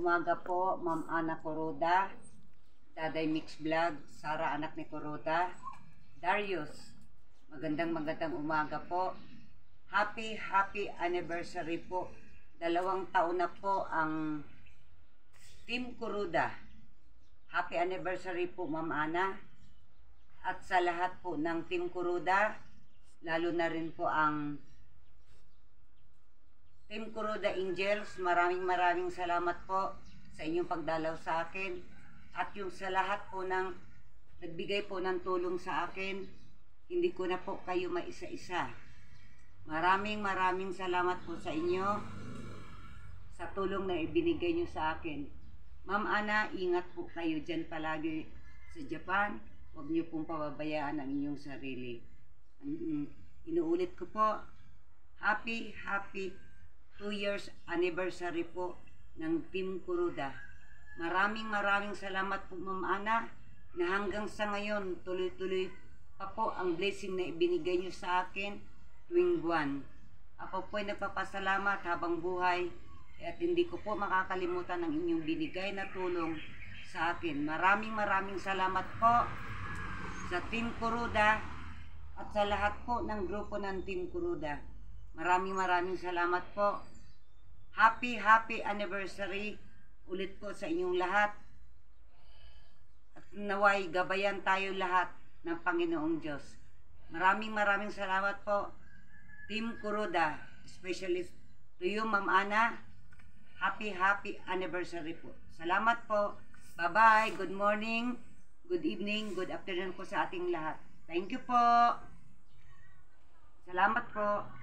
Umaga po, Ma'am Ana Kuroda, Daday Mix Vlog, Sara anak ni Kuroda, Darius. Magandang umaga po. Happy anniversary po. 2 taon na po ang Team Kuroda. Happy anniversary po, Ma'am Ana. At sa lahat po ng Team Kuroda, lalo na rin po ang Team Kuroda Angels, maraming salamat po sa inyong pagdalaw sa akin at yung sa lahat po ng nagbigay po ng tulong sa akin. Hindi ko na po kayo maisa-isa. Maraming salamat po sa inyo sa tulong na ibinigay nyo sa akin. Ma'am Ana, ingat po kayo dyan palagi sa Japan. Huwag nyo pong pababayaan ang inyong sarili. Inuulit ko po, happy 2 years anniversary po ng Team Kuroda. Maraming salamat po, Ma'am Ana, na hanggang sa ngayon tuloy-tuloy pa po ang blessing na ibinigay nyo sa akin tuwing buwan. Ako po ay nagpapasalamat habang buhay at hindi ko po makakalimutan ang inyong binigay na tulong sa akin. Maraming salamat po sa Team Kuroda at sa lahat po ng grupo ng Team Kuroda. Maraming salamat po. Happy anniversary ulit po sa inyong lahat. At naway gabayan tayo lahat ng Panginoong Diyos. Maraming salamat po, Team Kuroda, especially to you, Ma'am Ana. Happy anniversary po. Salamat po. Bye-bye. Good morning, good evening, good afternoon po sa ating lahat. Thank you po. Salamat po.